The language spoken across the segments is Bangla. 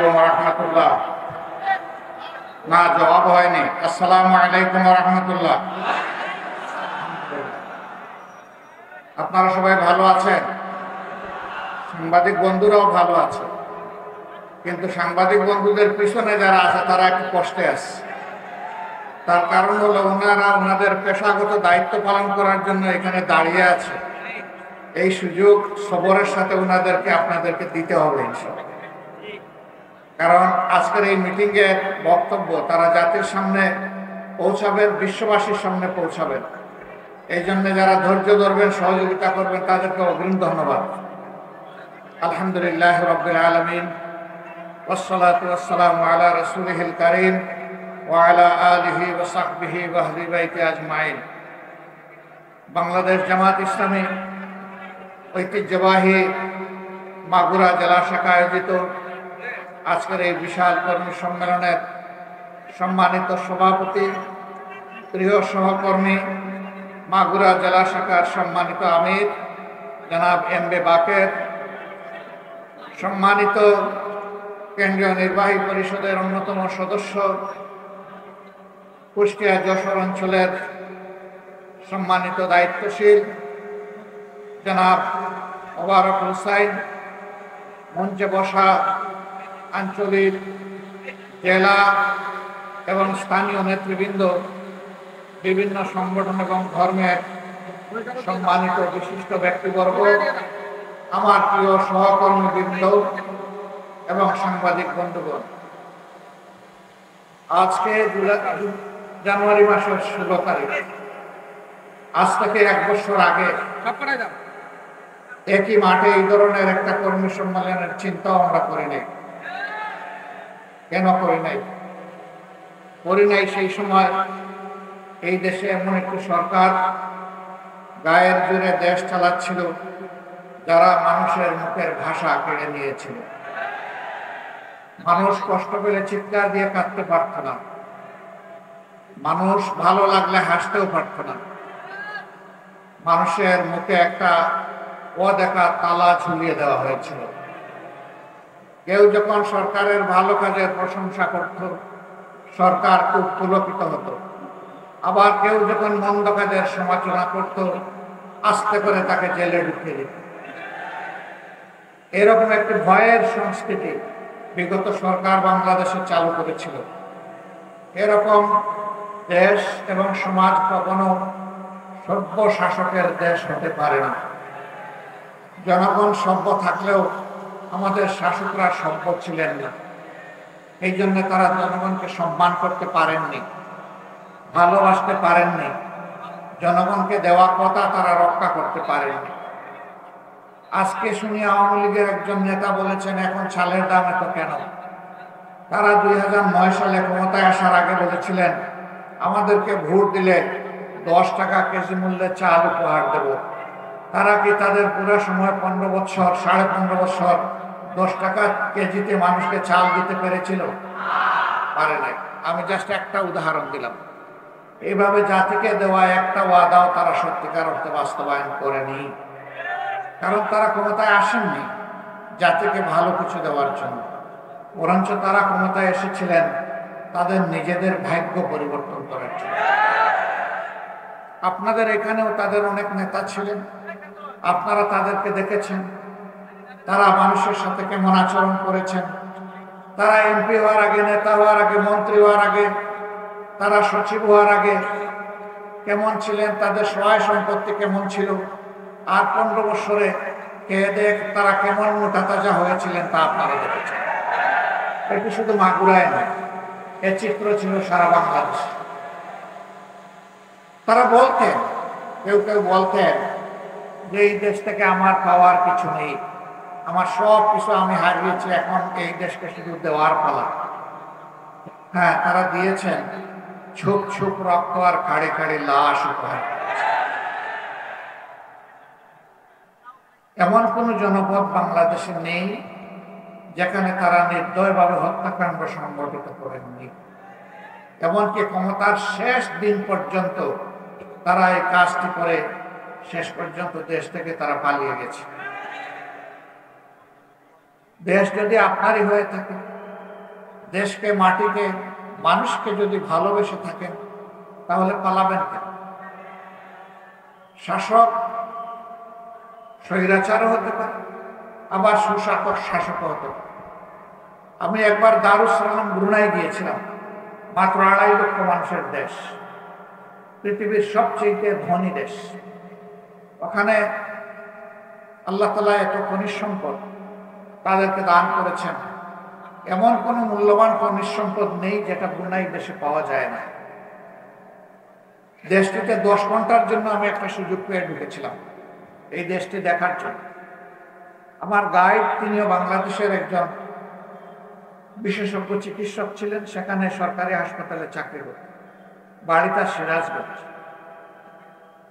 রহমতুল্লাহ। না, জবাব হয়নি। আসসালামু আলাইকুম রহমতুল্লাহ। আপনারা সবাই ভালো আছেন? সাংবাদিক বন্ধুরাও ভালো আছে, কিন্তু সাংবাদিক বন্ধুদের পিছনে যারা আছে তারা একটু কষ্টে আছে। তার কারণ হলো ওনারা ওনাদের পেশাগত দায়িত্ব পালন করার জন্য এখানে দাঁড়িয়ে আছে। এই সুযোগ সবরের সাথে ওনাদেরকে আপনাদেরকে দিতে হবে ইনশাআল্লাহ। কারণ আজকের এই মিটিংয়ের বক্তব্য তারা জাতির সামনে পৌঁছাবেন, বিশ্ববাসীর সামনে পৌঁছাবেন। এই জন্য যারা ধৈর্য ধরবেন, সহযোগিতা করবেন, তাদেরকে অগ্রিম ধন্যবাদ। আলহামদুলিল্লাহ রাব্বিল আলামিন, ওয়াসসালাতু ওয়াসসালামু আলা রাসূলিহিল কারীম ওয়া আলা আলিহি ওয়া সাহবিহি ওয়া আহলি বাইতি আজমাইন। বাংলাদেশ জামাত ইসলামী ঐতিহ্যবাহী মাগুরা জেলা শাখা আয়োজিত আজকের এই বিশাল কর্মী সম্মেলনের সম্মানিত সভাপতি, প্রিয় সহকর্মী, মাগুরা জেলা শাখার সম্মানিত আমির জনাব এম.বে বাকের, সম্মানিত কেন্দ্রীয় নির্বাহী পরিষদের অন্যতম সদস্য, কুষ্টিয়া যশোর অঞ্চলের সম্মানিত দায়িত্বশীল জনাব মোবারক হোসাইন, মঞ্চে বসা আঞ্চলিক, জেলা এবং স্থানীয় নেতৃবৃন্দ, বিভিন্ন সংগঠন এবং ধর্মের সম্মানিত বিশিষ্ট ব্যক্তিবর্গ, আমার প্রিয় সহকর্মীবৃন্দ এবং সাংবাদিক বন্ধুগণ, আজকে জানুয়ারি মাসের 16 তারিখ, আজ থেকে 1 বছর আগে একই মাঠে এই ধরনের একটা কর্মী সম্মেলনের চিন্তাও আমরা করি নাই। কেন করি নাই? সেই সময় এই দেশে এমন একটি সরকার গায়ের জোরে দেশ চালাচ্ছিল, যারা মানুষের মুখের ভাষা কেড়ে নিয়েছিল। মানুষ কষ্ট পেলে চিৎকার দিয়ে কাঁদতে পারত না, মানুষ ভালো লাগলে হাসতেও পারত না। মানুষের মুখে একটা অদেখা তালা ঝুলিয়ে দেওয়া হয়েছিল। কেউ যখন সরকারের ভালো কাজের প্রশংসা করত, সরকার খুব পুলকিত হতো। আবার কেউ যখন মন্দ কাজের সমালোচনা করত, আস্তে করে তাকে জেলে ঢুকিয়ে দিত। এরকম একটি ভয়ের সংস্কৃতি বিগত সরকার বাংলাদেশে চালু করেছিল। এরকম দেশ এবং সমাজ কখনো সভ্য শাসকের দেশ হতে পারে না। জনগণ সভ্য থাকলেও আমাদের শাসকরা সভ্য ছিলেন না। এই জন্য তারা জনগণকে সম্মান করতে পারেননি, ভালোবাসতে পারেননি, জনগণকে দেওয়া কথা তারা রক্ষা করতে পারেননি। আজকে শুনি আওয়ামী লীগের একজন নেতা বলেছেন, এখন চালের দাম এত কেন? তারা 2009 সালে ক্ষমতায় আসার আগে বলেছিলেন, আমাদেরকে ভোট দিলে 10 টাকা কেজি মূল্যে চাল উপহার দেব। তারা কি তাদের পুরো সময় 15 বছর, 15.5 বছর 10 টাকা কেজিতে মানুষকে চাল দিতে পেরেছিল? পারে নাই। আমি জাস্ট একটা উদাহরণ দিলাম। এইভাবে জাতিকে দেওয়া একটা ওয়াদাও তারা সত্যিকার অর্থে বাস্তবায়ন করেনি। কারণ তারা ক্ষমতায় আসেননি জাতিকে ভালো কিছু দেওয়ার জন্য, বরঞ্চ তারা ক্ষমতায় এসেছিলেন তাদের নিজেদের ভাগ্য পরিবর্তন করার জন্য। আপনাদের এখানেও তাদের অনেক নেতা ছিলেন, আপনারা তাদেরকে দেখেছেন, তারা মানুষের সাথে কেমন আচরণ করেছেন। তারা এমপি হওয়ার আগে, নেতা হওয়ার আগে, মন্ত্রী হওয়ার আগে, তারা সচিব হওয়ার আগে কেমন ছিলেন, তাদের সহায় সম্পত্তি কেমন ছিল, আর 15 বছরে খেয়ে দেখ তারা কেমন মোটা তাজা হয়েছিলেন তা আপনারা দেখেছেন। এটি শুধু মাগুরায় নয়, এ চিত্র ছিল সারা বাংলাদেশে। তারা বলতেন, কেউ কেউ বলতেন যে এই দেশ থেকে আমার পাওয়ার কিছু নেই, আমার সব কিছু আমি হারিয়েছি, এখন এই দেশকে শুধু দেওয়ার পালা। হ্যাঁ, তারা দিয়েছেন, ছুপ ছুপ রক্ত আর খাড়ে খাড়ে লাশ উপহার। এমন কোন জনপদ বাংলাদেশে নেই যেখানে তারা নির্দয়ভাবে হত্যাকাণ্ড সংগঠিত করেননি। এমনকি ক্ষমতার শেষ দিন পর্যন্ত তারা এই কাজটি করে শেষ পর্যন্ত দেশ থেকে তারা পালিয়ে গেছে। দেশ যদি আপনারই হয়ে থাকে, দেশকে, মাটিকে, মানুষকে যদি ভালোবেসে থাকেন তাহলে পালাবেন কেন? শাসক স্বৈরাচারও হতে পারে, আবার শাসকও হতে পারে। আমি একবার দারুস সালাম ব্রুনাই গিয়েছিলাম, মাত্র 2.5 লক্ষ মানুষের দেশ, পৃথিবীর সবচেয়ে ধনী দেশ। ওখানে আল্লাহ তাআলা এত খনিজ সম্পদ তাদেরকে দান করেছেন, এমন কোনো মূল্যবান খনিজ সম্পদ নেই যেটা ব্রুনাই দেশে পাওয়া যায় না। দেশটিতে 10 ঘন্টার জন্য আমি একটা সুযোগ পেয়ে ঢুকেছিলাম এই দেশটি দেখার জন্য। আমার গাইড, তিনিও বাংলাদেশের একজন বিশেষজ্ঞ চিকিৎসক ছিলেন, সেখানে সরকারি হাসপাতালে চাকরি করতেন, বাড়িটা সিরাজগঞ্জ।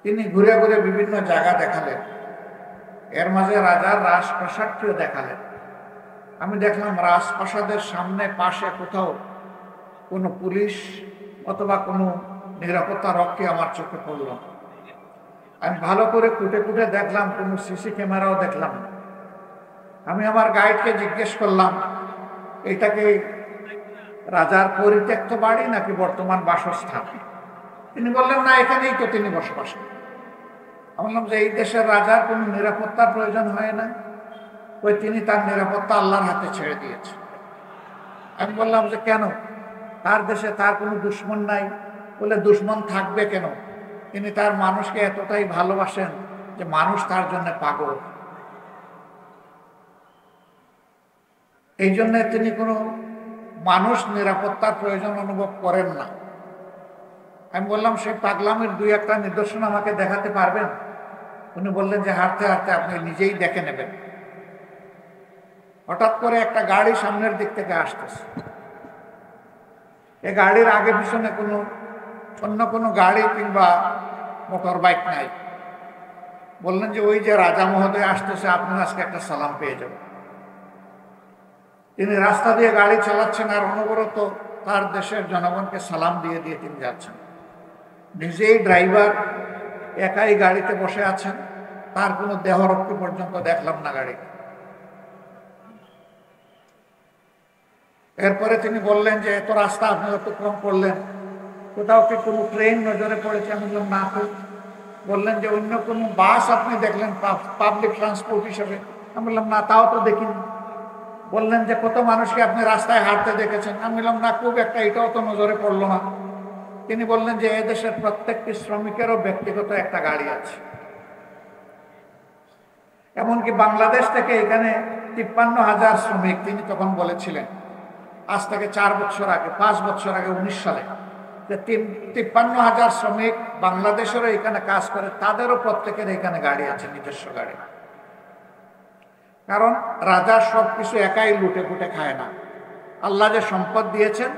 তিনি ঘুরে ঘুরে বিভিন্ন জায়গা দেখালেন, এর মাঝে রাজার রাজপ্রাসাদটিও দেখালেন। আমি দেখলাম রাজপ্রাসাদের সামনে পাশে কোথাও কোনো পুলিশ অথবা কোনো নিরাপত্তা রক্ষী আমার চোখে পড়ল। আমি ভালো করে খুঁটে খুঁটে দেখলাম, কোনো সিসি ক্যামেরাও দেখলাম না। আমি আমার গাইডকে জিজ্ঞেস করলাম, এটাকে রাজার পরিত্যক্ত বাড়ি নাকি বর্তমান বাসস্থান? তিনি বললেন, না, এখানেই তো তিনি বসবাস করেন। আমি বললাম যে এই দেশের রাজার কোনো নিরাপত্তার প্রয়োজন হয় না? ওই তিনি তার নিরাপত্তা আল্লাহর হাতে ছেড়ে দিয়েছেন। আমি বললাম যে কেন? তার দেশে তার কোনো দুশ্মন নাই। বলে, দুশ্মন থাকবে কেন? তিনি তার মানুষকে এতটাই ভালোবাসেন যে মানুষ তার জন্য পাগল। এই জন্য তিনি কোনো মানুষ নিরাপত্তার প্রয়োজন অনুভব করেন না। আমি বললাম, সেই পাগলামের 2-1টা নিদর্শন আমাকে দেখাতে পারবেন? উনি বললেন যে হাঁটতে হাঁটতে আপনি নিজেই দেখে নেবেন। হঠাৎ করে একটা গাড়ি সামনের দিক থেকে আসতেছে। এই গাড়ির আগে পিছনে অন্য কোনো গাড়ি কিংবা মোটর বাইক নাই। বললেন যে ওই যে রাজা মহোদয় আসতেছে, আপনার আজকে একটা সালাম পেয়ে যাবেন। তিনি রাস্তা দিয়ে গাড়ি চালাচ্ছেন আর অনবরত তার দেশের জনগণকে সালাম দিয়ে দিয়ে তিনি যাচ্ছেন। নিজেই ড্রাইভার, একাই গাড়িতে বসে আছেন, তার কোনো দেহরক্ষী পর্যন্ত দেখলাম না গাড়ি। এরপরে তিনি বললেন যে এত রাস্তা আপনি অতিক্রম করলেন, কোথাও কি কোনো ট্রেন নজরে পড়েছে? আমি বললাম, না তো। বললেন যে অন্য কোনো বাস আপনি দেখলেন পাবলিক ট্রান্সপোর্ট হিসেবে? আমি বললাম, না, তাও তো দেখিনি। বললেন যে কত মানুষকে আপনি রাস্তায় হাঁটতে দেখেছেন? আমি বললাম, না, খুব একটা, এটাও তো নজরে পড়লো না। তিনি বললেন যে এদেশের প্রত্যেকটি শ্রমিকেরও ব্যক্তিগত একটা গাড়ি আছে। এমনকি বাংলাদেশ থেকে এখানে 53,000 শ্রমিক, তিনি তখন বলেছিলেন, আজ থেকে 4 বছর আগে, 5 বছর আগে, 19 সালে, যে 53,000 শ্রমিক বাংলাদেশেরও এখানে কাজ করে, তাদেরও প্রত্যেকের এখানে গাড়ি আছে, নিজস্ব গাড়ি। কারণ রাজা সব কিছু একাই লুটে ফুটে খায় না। আল্লাহ যে সম্পদ দিয়েছেন,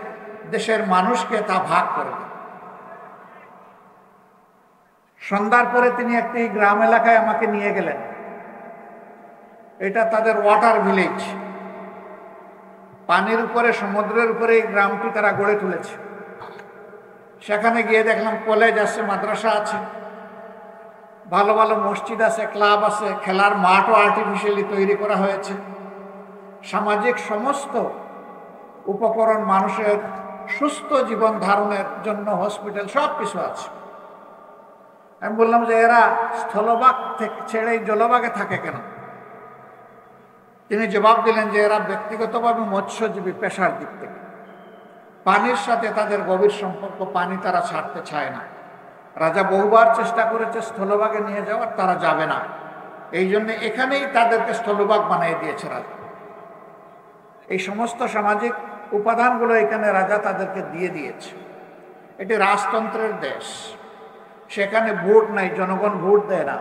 দেশের মানুষকে তা ভাগ করে দেন। সন্ধ্যার পরে তিনি একটি গ্রাম এলাকায় আমাকে নিয়ে গেলেন। এটা তাদের ওয়াটার ভিলেজ, পানির উপরে, সমুদ্রের উপরে এই গ্রামটি তারা গড়ে তুলেছে। সেখানে গিয়ে দেখলাম কলেজ আছে, মাদ্রাসা আছে, ভালো ভালো মসজিদ আছে, ক্লাব আছে, খেলার মাঠও আর্টিফিশিয়ালি তৈরি করা হয়েছে, সামাজিক সমস্ত উপকরণ, মানুষের সুস্থ জীবন ধারণের জন্য হসপিটাল, সব কিছু আছে। আমি বললাম যে এরা স্থলভাগ থেকে ছেড়ে জলভাগে থাকে কেন? তিনি জবাব দিলেন যে এরা ব্যক্তিগতভাবে মৎস্যজীবী, পেশার দিক থেকে পানির সাথে তাদের গভীর সম্পর্ক, পানি তারা ছাড়তে চায় না। রাজা বহুবার চেষ্টা করেছে স্থলভাগে নিয়ে যাওয়ার, তারা যাবে না। এই জন্য এখানেই তাদেরকে স্থলভাগ বানিয়ে দিয়েছে রাজা। এই সমস্ত সামাজিক উপাদানগুলো এখানে রাজা তাদেরকে দিয়ে দিয়েছে। এটি রাজতন্ত্রের দেশ, সেখানে ভোট নাই, জনগণ ভোট দেয় না,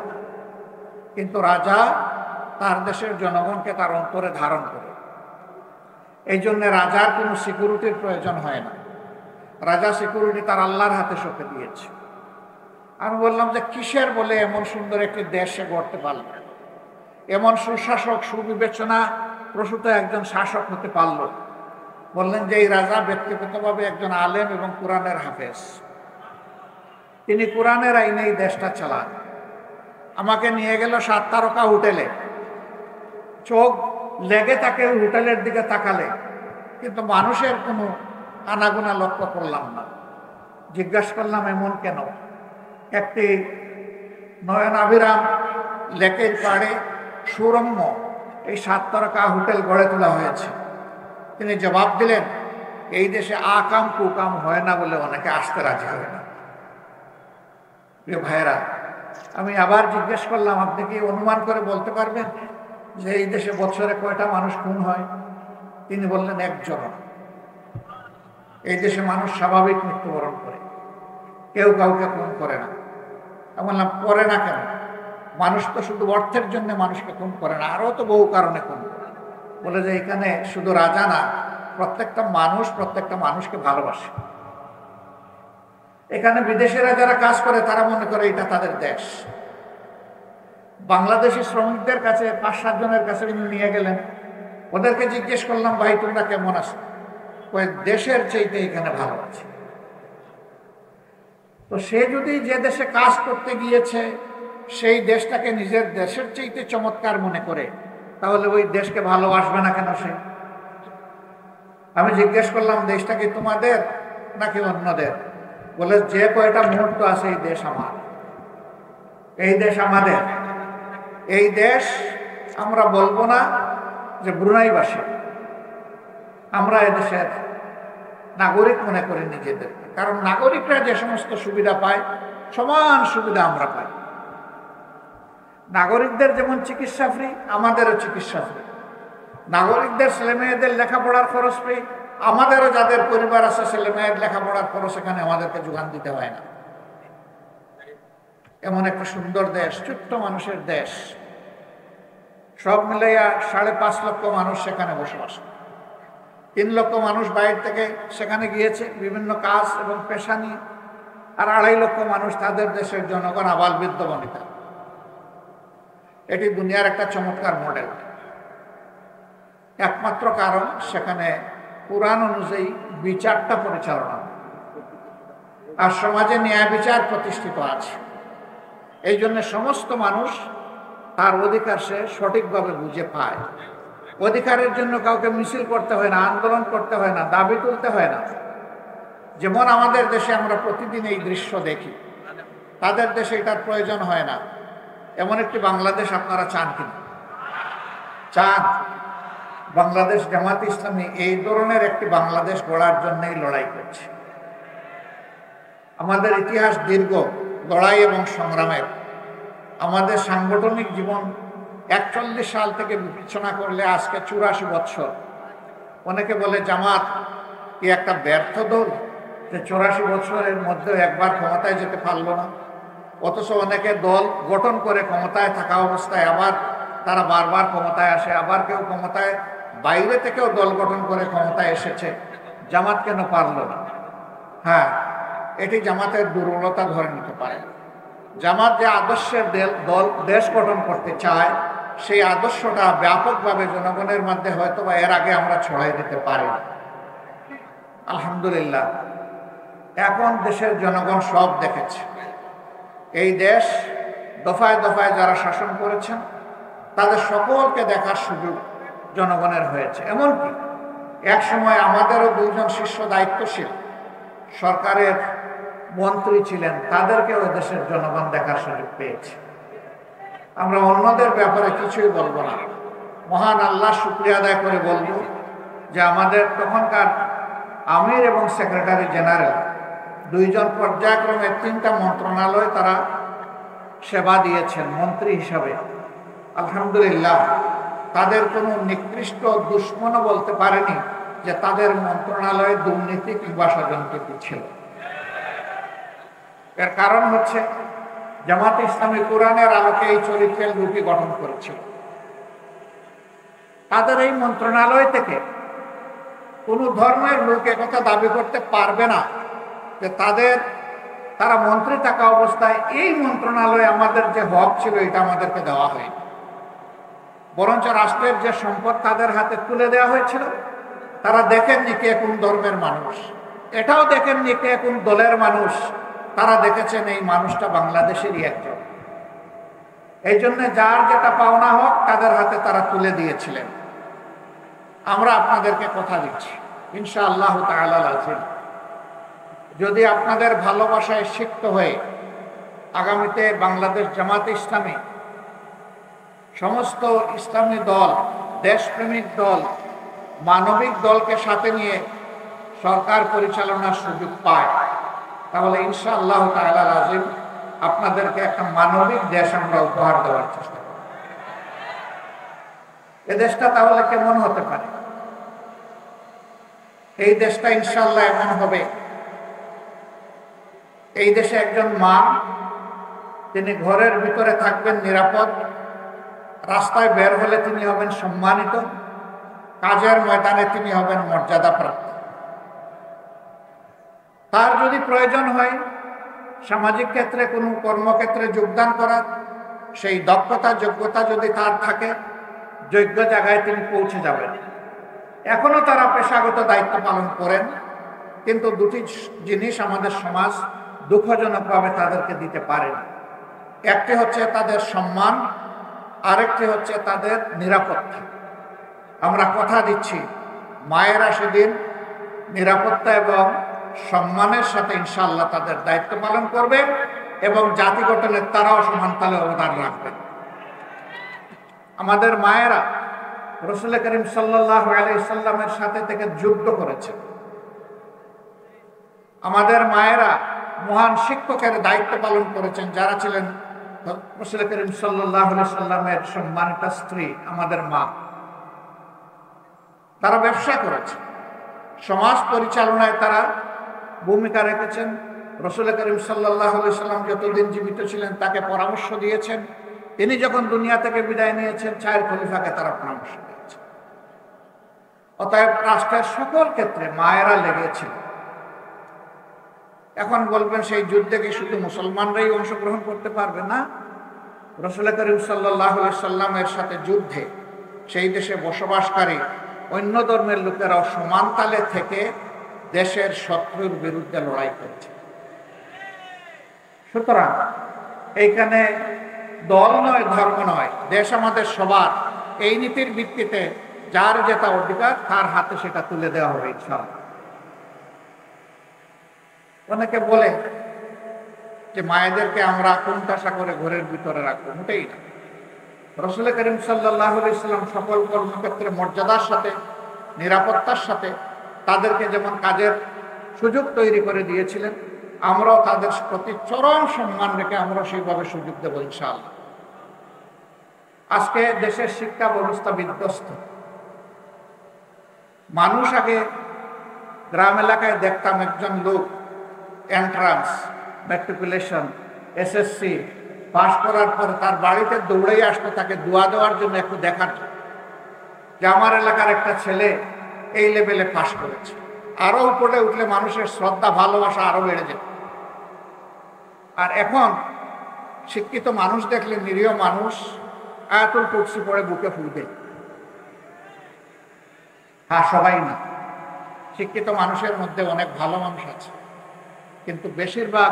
কিন্তু রাজা তার দেশের জনগণকে তার অন্তরে ধারণ করে। এই জন্য রাজার কোনো সিকিউরিটির প্রয়োজন হয় না। রাজা সিকিউরিটি তার আল্লাহর হাতে সঁপে দিয়েছে। আমি বললাম যে কিসের বলে এমন সুন্দর একটি দেশে গড়তে পারল, এমন সুশাসক, সুবিবেচনা প্রসূত একজন শাসক হতে পারল? বললেন যে এই রাজা ব্যক্তিগতভাবে একজন আলেম এবং কোরআনের হাফেজ। তিনি কোরআনের আইনে এই দেশটা চালান। আমাকে নিয়ে গেল 7 তারকা হোটেলে। চোখ লেগে তাকে হোটেলের দিকে তাকালে কিন্তু মানুষের কোনো আনাগোনা লক্ষ্য করলাম না। জিজ্ঞাসা করলাম এমন কেন? একটি নয়নাভিরাম লেকের পাড়ে সুরম্য এই 7 তারকা হোটেল গড়ে তোলা হয়েছে। তিনি জবাব দিলেন, এই দেশে আকাম কুকাম হয় না বলে অনেকে আসতে রাজি হয় না। প্রিয় ভাইয়েরা, আমি আবার জিজ্ঞেস করলাম, আপনি কি অনুমান করে বলতে পারবেন যে এই দেশে বছরে কয়টা মানুষ খুন হয়? তিনি বললেন, একজন। এই দেশে মানুষ স্বাভাবিক মৃত্যুবরণ করে, কেউ কাউকে খুন করে না। আমি বললাম, করে না কেন? মানুষ তো শুধু অর্থের জন্য মানুষকে খুন করে না, আরও তো বহু কারণে খুন করে। বলে যে এখানে শুধু রাজা না, প্রত্যেকটা মানুষকে ভালোবাসে। এখানে বিদেশিরা যারা কাজ করে তারা মনে করে এটা তাদের দেশ। বাংলাদেশি শ্রমিকদের কাছে 5-7 জনের কাছে নিয়ে গেলেন, ওদেরকে জিজ্ঞেস করলাম, ভাই তোমরা কেমন আছো? ওই দেশের চাইতে এখানে ভালো আছে। তো সে যদি যে দেশে কাজ করতে গিয়েছে সেই দেশটাকে নিজের দেশের চাইতে চমৎকার মনে করে, তাহলে ওই দেশকে ভালোবাসবে না কেন সে? আমি জিজ্ঞেস করলাম, দেশটা কি তোমাদের নাকি অন্যদের? বলে, যে কয়টা মুহূর্ত আছে এই দেশ আমার, এই দেশ আমাদের। এই দেশ আমরা বলবো না যে ব্রুনাইবাসী, আমরা এদেশের নাগরিক মনে করি নিজেদেরকে। কারণ নাগরিকরা যে সমস্ত সুবিধা পায় সমান সুবিধা আমরা পাই। নাগরিকদের যেমন চিকিৎসা ফ্রি, আমাদেরও চিকিৎসা ফ্রি। নাগরিকদের ছেলেমেয়েদের লেখাপড়ার খরচ ফ্রি, আমাদেরও যাদের পরিবার আছে ছেলেমেয়ের লেখাপড়ার খরচ এখানে আমাদেরকে যোগান দিতে হয় না। এমন একটা সুন্দর দেশ, ছোট্ট মানুষের দেশ। সব মিলাইয়া 5.5 লক্ষ মানুষ সেখানে বসবাস। 3 লক্ষ মানুষ বাইরে থেকে সেখানে গিয়েছে বিভিন্ন কাজ এবং পেশা নিয়ে, আর 2.5 লক্ষ মানুষ তাদের দেশের জনগণ আবাল বৃদ্ধ বনিতা। এটি দুনিয়ার একটা চমৎকার মডেল। একমাত্র কারণ সেখানে কোরআন অনুযায়ী বিচারটা পরিচালনা আর সমাজে ন্যায় বিচার প্রতিষ্ঠিত আছে। এই জন্য সমস্ত মানুষ তার অধিকার সে সঠিকভাবে বুঝে পায়। অধিকারের জন্য কাউকে মিছিল করতে হয় না, আন্দোলন করতে হয় না, দাবি তুলতে হয় না। যেমন আমাদের দেশে আমরা প্রতিদিন এই দৃশ্য দেখি, তাদের দেশে এটার প্রয়োজন হয় না। এমন একটি বাংলাদেশ আপনারা চান কিনা? চান? বাংলাদেশ জামাত ইসলামী এই ধরনের একটি বাংলাদেশ গড়ার জন্যই লড়াই করছে। আমাদের ইতিহাস দীর্ঘ লড়াই এবং সংগ্রামের। আমাদের সাংগঠনিক জীবন 41 সাল থেকে বিবেচনা করলে আজকে 84 বছর। অনেকে বলে জামাত কি একটা ব্যর্থ দল, যে 84 বছরের মধ্যে একবার ক্ষমতায় যেতে পারলো না। অথচ অনেকে দল গঠন করে ক্ষমতায় থাকা অবস্থায় আবার তারা বারবার ক্ষমতায় আসে, আবার কেউ ক্ষমতায় বাইরে থেকেও দল গঠন করে ক্ষমতায় এসেছে। জামাত কেন পারল না? হ্যাঁ, এটি জামাতের দুর্বলতা ধরে নিতে পারে। জামাত যে আদর্শের দল দেশ গঠন করতে চায়, সেই আদর্শটা ব্যাপকভাবে জনগণের মধ্যে হয়তো বা এর আগে আমরা ছড়াই দিতে পারি। আলহামদুলিল্লাহ, এখন দেশের জনগণ সব দেখেছে। এই দেশ দফায় দফায় যারা শাসন করেছেন তাদের সকলকে দেখার সুযোগ জনগণের হয়েছে। এমনকি এক সময় আমাদেরও 2 জন শীর্ষ দায়িত্বশীল সরকারের মন্ত্রী ছিলেন, তাদেরকেও দেশের জনগণ দেখার সুযোগ পেয়েছে। আমরা অন্যদের ব্যাপারে কিছুই বলবো না, মহান আল্লাহ শুকরিয়া আদায় করে বলবো যে আমাদের তখনকার আমির এবং সেক্রেটারি জেনারেল 2 জন পর্যায়ক্রমে 3টা মন্ত্রণালয় তারা সেবা দিয়েছেন মন্ত্রী হিসাবে। আলহামদুলিল্লাহ, তাদের কোনো নিকৃষ্ট দুশ্মনও বলতে পারেনি যে তাদের মন্ত্রণালয়ে দুর্নীতি কিংবা ষড়যন্ত্র ছিল। এর কারণ হচ্ছে জামাত ইসলামী কোরআনের আলোকে এই চরিত্রের রূপই গঠন করেছিল। তাদের এই মন্ত্রণালয় থেকে কোন ধর্মের লোক একথা দাবি করতে পারবে না যে তারা মন্ত্রী থাকা অবস্থায় এই মন্ত্রণালয়ে আমাদের যে হক ছিল এটা আমাদেরকে দেওয়া হয়নি। বরঞ্চ রাষ্ট্রের যে সম্পদ তাদের হাতে তুলে দেওয়া হয়েছিল, তারা দেখেননি কে কোন ধর্মের মানুষ, এটাও দেখেননি কে কোন দলের মানুষ। তারা দেখেছেন এই মানুষটা বাংলাদেশেরই একজন। এই জন্য যার যেটা পাওনা হক তাদের হাতে তারা তুলে দিয়েছিলেন। আমরা আপনাদেরকে কথা দিচ্ছি, ইনশাআল্লাহ তাআলা আযীম। যদি আপনাদের ভালোবাসায় সিক্ত হয়ে আগামীতে বাংলাদেশ জামাতে ইসলামী সমস্ত ইসলামী দল, দেশপ্রেমিক দল, মানবিক দলকে সাথে নিয়ে সরকার পরিচালনার সুযোগ পায়, তাহলে ইনশাআল্লাহ তাআলা আযীম আপনাদেরকে একটা মানবিক দেশ আমরা উপহার দেওয়ার চেষ্টা করব। এ দেশটা তাহলে কেমন হতে পারে? এই দেশটা ইনশাআল্লাহ এমন হবে, এই দেশে একজন মা, তিনি ঘরের ভিতরে থাকবেন নিরাপদ, রাস্তায় বের হলে তিনি হবেন সম্মানিত, কাজের ময়দানে তিনি হবেন মর্যাদাপ্রাপ্ত। তার যদি প্রয়োজন হয় সামাজিক ক্ষেত্রে কোনো কর্মক্ষেত্রে যোগদান করার, সেই দক্ষতা যোগ্যতা যদি তার থাকে, যোগ্য জায়গায় তিনি পৌঁছে যাবেন। এখনো তারা পেশাগত দায়িত্ব পালন করেন, কিন্তু দুটি জিনিস আমাদের সমাজ দুঃখজনকভাবে তাদেরকে দিতে পারে না। একটি হচ্ছে তাদের সম্মান, আরেকটি হচ্ছে তাদের নিরাপত্তা। আমরা কথা দিচ্ছি মায়েরা সেদিন নিরাপত্তা এবং সম্মানের সাথে ইনশাআল্লাহ তাদের দায়িত্ব পালন করবে এবং জাতি গঠনের তারাও সমান তালে অবদান রাখবে। আমাদের মায়েরা রাসূল করিম সাল্লাল্লাহু আলাইহি সাল্লামের সাথে থেকে যুদ্ধ করেছেন। আমাদের মায়েরা মহান শিক্ষকের দায়িত্ব পালন করেছেন, যারা ছিলেন রাসূল করিম সাল্লাল্লাহু আলাইহি সাল্লামের সম্মানিত স্ত্রী, আমাদের মা। তারা ব্যবসা করেছে, সমাজ পরিচালনায় তারা ভূমিকা রেখেছেন। রাসূল করিম সাল্লাল্লাহু আলাইহি সাল্লাম যতদিন জীবিত ছিলেন তাকে পরামর্শ দিয়েছেন। তিনি যখন দুনিয়া থেকে বিদায় নিয়েছেন, 4 খলিফাকে তারা পরামর্শ দিয়েছেন। অতএব রাষ্ট্রের সকল ক্ষেত্রে মায়েরা লেগেছিল। এখন বলবেন সেই যুদ্ধে কি শুধু মুসলমানরাই অংশগ্রহণ করতে পারবে? না, রাসূল করিম সাল্লাল্লাহু আলাইহি সাল্লামের সাথে যুদ্ধে সেই দেশে বসবাসকারী অন্য ধর্মের লোকেরাও সমান তালে থেকে দেশের শত্রুর বিরুদ্ধে লড়াই করেছে। সুতরাং এইখানে দল নয়, ধর্ম নয়, দেশ আমাদের সবার। এই নীতির ভিত্তিতে যার যেটা অধিকার তার হাতে সেটা তুলে দেওয়া হবে ইনশাআল্লাহ। অনেকে বলে যে মায়েদেরকে আমরা কোণঠাসা করে ঘরের ভিতরে রাখবো, মোটেই না। রাসূল করিম সাল্লাল্লাহু আলাইহি সাল্লাম সকল কর্মক্ষেত্রে মর্যাদার সাথে, নিরাপত্তার সাথে তাদেরকে যেমন কাজের সুযোগ তৈরি করে দিয়েছিলেন, আমরাও তাদের প্রতি চরম সম্মান রেখে আমরা সেইভাবে সুযোগ দেব ইনশাআল্লাহ। আজকে দেশের শিক্ষা ব্যবস্থা বিধ্বস্ত। মানুষ আগে গ্রাম এলাকায় দেখতাম একজন লোক এন্ট্রান্স, ম্যাট্রিকুলেশন, এসএসসি পাশ করার পর তার বাড়িতে দৌড়েই আসতো তাকে দোয়া দেওয়ার জন্য, একটু দেখার জন্য যে আমার এলাকার একটা ছেলে এই লেভেলে পাশ করেছে। আরো উপরে উঠলে মানুষের শ্রদ্ধা ভালোবাসা আরো বেড়ে যেত। আর এখন শিক্ষিত মানুষ দেখলে নিরীহ মানুষ আয়াতুল কুরসি পড়ে বুকে ফুল দেয়। হ্যাঁ, সবাই না, শিক্ষিত মানুষের মধ্যে অনেক ভালো মানুষ আছে, কিন্তু বেশিরভাগ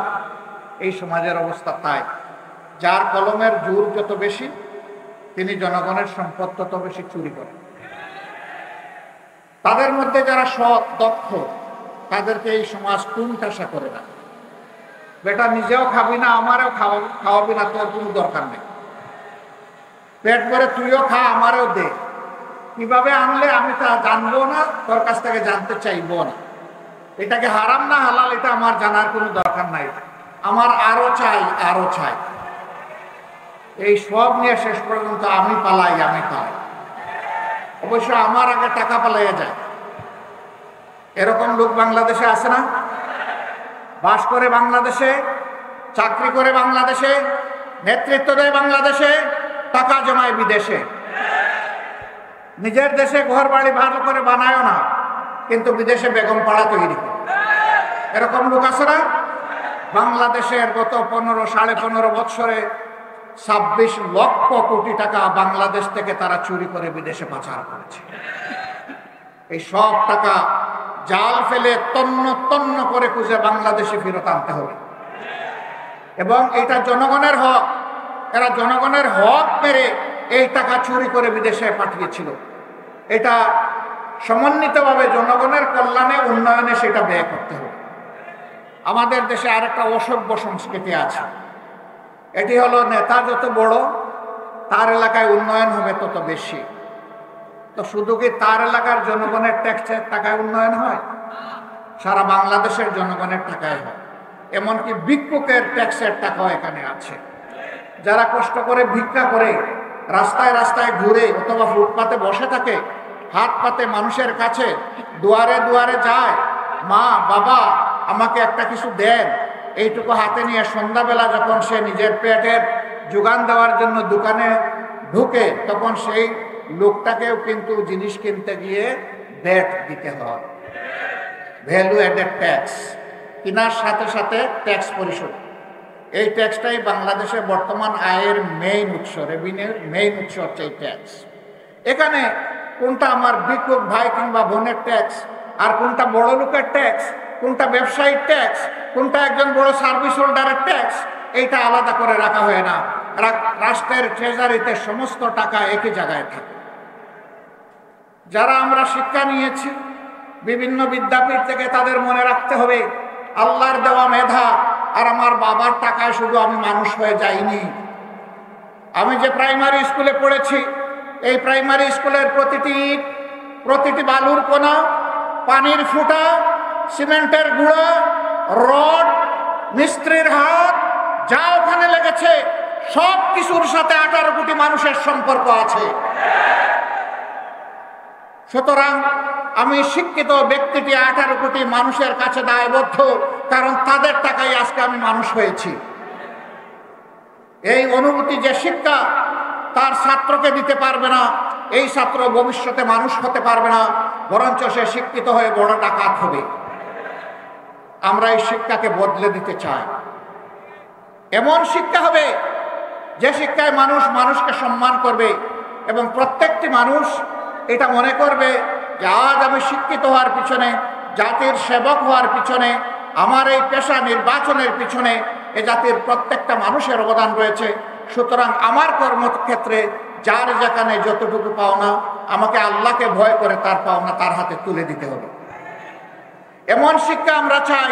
এই সমাজের অবস্থা তাই। যার কলমের জোর যত বেশি, তিনি জনগণের সম্পদ তত বেশি চুরি করেন। তাদের মধ্যে যারা সৎ, দক্ষ, তাদেরকে এই সমাজ কোণঠাসা করে না। বেটা নিজেও খাবি না, আমারও খাওয়াবি না, তোর কোনো দরকার নেই। পেট ভরে তুইও খা, আমারও দে। কিভাবে আনলে আমি তা জানবো না, তোর কাছ থেকে জানতে চাইবো না। এটাকে হারাম না হালাল এটা আমার জানার কোনো দরকার নাই। আমার আরো চাই, আরো চাই। এই সব নিয়ে শেষ পর্যন্ত আমি পালাই। অবশ্য আমার আগে টাকা পালাইয়া যায়। এরকম লোক বাংলাদেশে আছে না? বাস করে বাংলাদেশে, চাকরি করে বাংলাদেশে, নেতৃত্ব দেয় বাংলাদেশে, টাকা জমায় বিদেশে। নিজের দেশে ঘর বাড়ি ভালো করে বানায়ও না, কিন্তু বিদেশে বেগম পাড়া তৈরি করে। এরকম লোক আছে না? বাংলাদেশের গত 15-15.5 বছরে 26 লক্ষ কোটি টাকা বাংলাদেশ থেকে তারা চুরি করে বিদেশে পাচার করেছে। এই সব টাকা জাল ফেলে তন্ন তন্ন করে খুঁজে বাংলাদেশে ফেরত আনতে হবে। এবং এটা জনগণের হক। এরা জনগণের হক মেরে এই টাকা চুরি করে বিদেশে পাঠিয়েছিল। এটা সমন্বিতভাবে জনগণের কল্যাণে উন্নয়নে সেটা ব্যয় করতে হবে। আমাদের দেশে আরেকটা অসভ্য সংস্কৃতি আছে, এটি হলো নেতা যত বড় তার এলাকায় উন্নয়ন হবে তত বেশি। তো শুধু কি তার এলাকার জনগণের ট্যাক্সের টাকায় উন্নয়ন হয়? সারা বাংলাদেশের জনগণের টাকায় হয়। এমনকি ভিক্ষুকের ট্যাক্সের টাকাও এখানে আছে। যারা কষ্ট করে ভিক্ষা করে রাস্তায় রাস্তায় ঘুরে অথবা ফুটপাতে বসে থাকে, হাত পাতে মানুষের কাছে দুয়ারে দুয়ারে যায়, মা বাবা আমাকে একটা কিছু দেন, এইটুকু হাতে নিয়ে সন্ধ্যাবেলা যখন সে নিজের পেটের যোগান দেওয়ার জন্য দোকানে ঢুকে, তখন সেই লোকটাকেও কিন্তু জিনিস কিনতে গিয়ে ভ্যাট দিতে হয়, ভ্যালু অ্যাডেড ট্যাক্স। কেনার সাথে সাথে ট্যাক্স পরিশোধ। এই ট্যাক্সটাই বাংলাদেশের বর্তমান আয়ের মেইন উৎস, রেভিনিউর মেইন উৎস হচ্ছে এই ট্যাক্স। এখানে কোনটা আমার ভিক্ষুক ভাই কিংবা বোনের ট্যাক্স, আর কোনটা বড় লোকের ট্যাক্স, কোনটা ব্যবসায়ীর ট্যাক্স, কোনটা একজন বড় সার্ভিস হোল্ডারের ট্যাক্স, এইটা আলাদা করে রাখা হয় না। রাষ্ট্রের ট্রেজারিতে সমস্ত টাকা একই জায়গায় থাকে। যারা আমরা শিক্ষা নিয়েছি বিভিন্ন বিদ্যাপীঠ থেকে, তাদের মনে রাখতে হবে আল্লাহর দেওয়া মেধা আর আমার বাবার টাকায় শুধু আমি মানুষ হয়ে যাইনি। আমি যে প্রাইমারি স্কুলে পড়েছি, এই প্রাইমারি স্কুলের প্রতিটি বালুর কোনা, পানির ফুটা, সিমেন্টের গুঁড়া, রড, মিস্ত্রির হাত, যা ওখানে লেগেছে সব কিছুর সাথে 18 কোটি মানুষের সম্পর্ক আছে। সুতরাং আমি শিক্ষিত ব্যক্তিটি 18 কোটি মানুষের কাছে দায়বদ্ধ, কারণ তাদের টাকায় আজকে আমি মানুষ হয়েছি। এই অনুভূতি যে শিক্ষা তার ছাত্রকে দিতে পারবে না, এই ছাত্র ভবিষ্যতে মানুষ হতে পারবে না, বরঞ্চ সে শিক্ষিত হয়ে বড় ডাকাত হবে। আমরা এই শিক্ষাকে বদলে দিতে চাই। এমন শিক্ষা হবে যে শিক্ষায় মানুষ মানুষকে সম্মান করবে এবং প্রত্যেকটি মানুষ এটা মনে করবে যে আজ আমি শিক্ষিত হওয়ার পিছনে, জাতির সেবক হওয়ার পিছনে, আমার এই পেশা নির্বাচনের পিছনে এ জাতির প্রত্যেকটা মানুষের অবদান রয়েছে। সুতরাং আমার কর্মক্ষেত্রে যার যেখানে যতটুকু পাওনা, আমাকে আল্লাহকে ভয় করে তার পাওনা তার হাতে তুলে দিতে হবে। এমন শিক্ষা আমরা চাই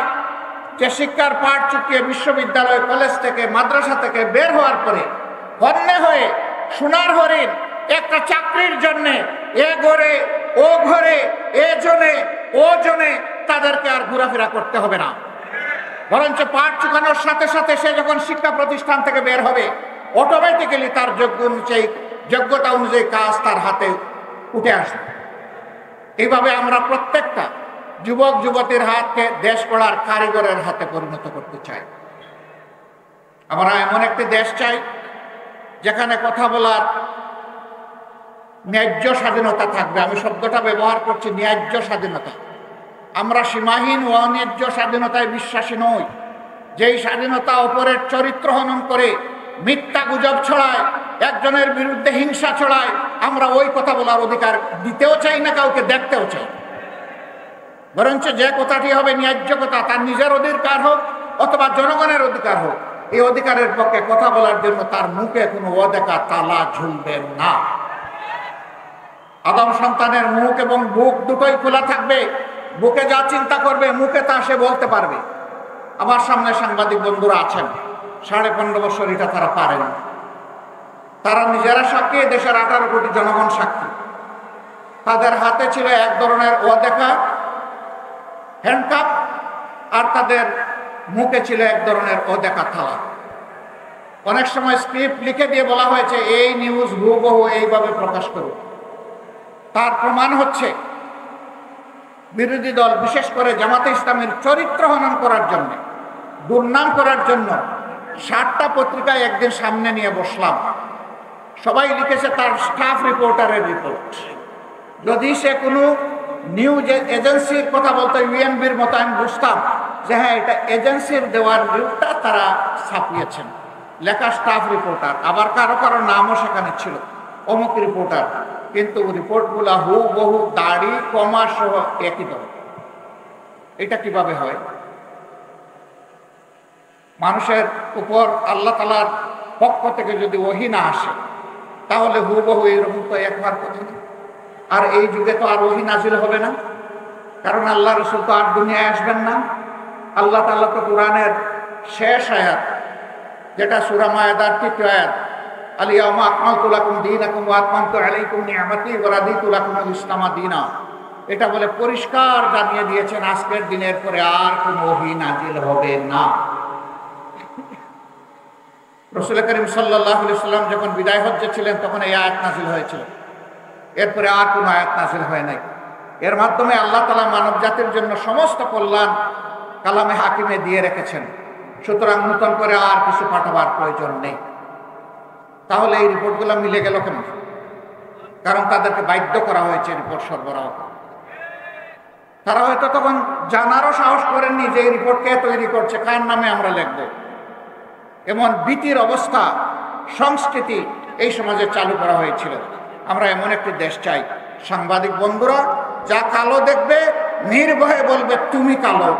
যে শিক্ষার পাঠ চুকিয়ে বিশ্ববিদ্যালয়, কলেজ থেকে, মাদ্রাসা থেকে বের হওয়ার পরে হন্যে হয়ে সোনার হরিণ একটা চাকরির জন্য এ ঘরে ও ঘরে, এ জনে ও জনে তাদেরকে আর ঘোরাফেরা করতে হবে না। বরঞ্চ পাঠ চুকানোর সাথে সাথে সে যখন শিক্ষা প্রতিষ্ঠান থেকে বের হবে, অটোমেটিক্যালি তার যোগ্যতা অনুযায়ী কাজ তার হাতে উঠে আসবে। এইভাবে আমরা প্রত্যেকটা যুবক যুবতীর হাতকে দেশ গড়ার কারিগরের হাতে পরিণত করতে চাই। আমরা এমন একটি দেশ চাই যেখানে কথা বলার ন্যায্য স্বাধীনতা থাকবে। আমি শব্দটা ব্যবহার করছি, ন্যায্য স্বাধীনতা। আমরা সীমাহীন ও অন্যায্য স্বাধীনতায় বিশ্বাসী নই। যেই স্বাধীনতা অপরের চরিত্র হনন করে, মিথ্যা গুজব ছড়ায়, একজনের বিরুদ্ধে হিংসা ছড়ায়, আমরা ওই কথা বলার অধিকার দিতেও চাই না, কাউকে দেখতেও চাই। বরঞ্চ যে কথাটি হবে ন্যায্য কথা, তার নিজের অধিকার হোক অথবা জনগণের অধিকার হোক, এই অধিকারের পক্ষে কথা বলার জন্য তার মুখে কোনো অদেখা তালা ঝুলবে না। আদম সন্তানের মুখ এবং বুক দুটোই খোলা থাকবে। বুকে যা চিন্তা করবে মুখে তা সে বলতে পারবে। আমার সামনে সাংবাদিক বন্ধুরা আছেন, 15.5 বছর এটা তারা পারেন। তারা নিজেরা সাক্ষী, দেশের 18 কোটি জনগণ সাক্ষী। তাদের হাতে ছিল এক ধরনের অদেখা হ্যান্ডকাপ, আর তাদের মুখে ছিল এক ধরনের অদেখা থালা। অনেক সময় স্ক্রিপ্ট লিখে দিয়ে বলা হয়েছে এই নিউজ হুবহু এইভাবে প্রকাশ করুন। তার প্রমাণ হচ্ছে বিরোধী দল, বিশেষ করে জামাতে ইসলামের চরিত্র হনন করার জন্য, দুর্নাম করার জন্য 60টা পত্রিকায় একদিন সামনে নিয়ে বসলাম। সবাই লিখেছে তার স্টাফ রিপোর্টারের রিপোর্ট। যদি সে কোনো নিউজ এজেন্সির কথা বলতো, ইউএনবির মতো, আমি বুঝতাম যে হ্যাঁ এটা এজেন্সির দেওয়ার নিউজটা তারা ছাপিয়েছেন। লেখা স্টাফ রিপোর্টার, আবার কারো কারো নামও সেখানে ছিল, অমুক রিপোর্টার। কিন্তু রিপোর্টগুলা হুবহু দাড়ি কমা সহ একই দল। এটা কিভাবে হয়? মানুষের উপর আল্লাহ তাআলার পক্ষ থেকে যদি ওহী না আসে, তাহলে হুবহু এরকম তো একবার কথা না। আর এই যুগে তো আর ওহী নাজিল হবে না, কারণ আল্লাহ রসুল তো আর দুনিয়ায় আসবেন না। আল্লাহ তাআলা তো কোরআনের শেষ আয়াত, যেটা সূরা মায়েদার 3য় আয়াত, আল-ইয়াওমা আকমালতু লাকুম দীনাকুম ওয়া আতমামতু আলাইকুম নি'মাতি ওয়া রাদিতু লাকুমুল ইসলামা দীনা, এটা বলে পরিষ্কার জানিয়ে দিয়েছেন আজকের দিনের পরে আর কোনো ওহী নাজিল হবে না। রাসূল করিম সাল্লাল্লাহু আলাইহি ওয়াসাল্লাম যখন বিদায় হজ্জে ছিলেন তখন এই আয়াত নাজিল হয়েছিল, এরপরে আর কোনো আয়াত নাজিল হয় নাই। এর মাধ্যমে আল্লাহ তাআলা মানব জাতির জন্য সমস্ত কল্যাণ কালামে হাকিমে দিয়ে রেখেছেন, সুতরাং নতুন করে আর কিছু পাঠাবার প্রয়োজন নেই। তাহলে এই রিপোর্টগুলো মিলে গেল কেন? কারণ তাদেরকে বাধ্য করা হয়েছে রিপোর্ট সরবরাহ। তারা হয়তো তখন জানারও সাহস করেননি যে এই রিপোর্ট কে তৈরি করছে, কার নামে আমরা লিখব। এমন ভীতির অবস্থা, সংস্কৃতি এই সমাজে চালু করা হয়েছিল। আমরা এমন একটি দেশ চাই, সাংবাদিক বন্ধুরা, যা কালো দেখবে নির্ভয়ে বলবে তুমি কালো,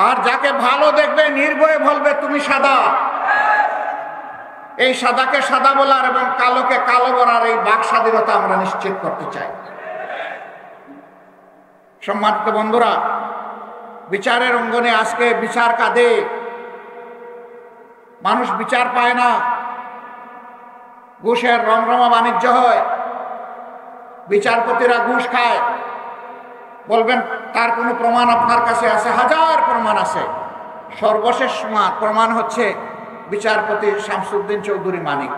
আর যাকে ভালো দেখবে নির্ভয়ে বলবে তুমি সাদা। এই সাদাকে সাদা বলার এবং কালোকে কালো বলার এই বাক স্বাধীনতা আমরা নিশ্চিত করতে চাই। সম্মানিত বন্ধুরা, বিচারের অঙ্গনে আজকে বিচার কাঁদে, মানুষ বিচার পায় না, ঘুষের রমরমা বাণিজ্য হয়, বিচারপতিরা ঘুষ খায়। বলবেন তার কোনো প্রমাণ আপনার কাছে আছে? হাজার প্রমাণ আছে। সর্বশেষ প্রমাণ হচ্ছে বিচারপতি শামসুদ্দিন চৌধুরী মানিক।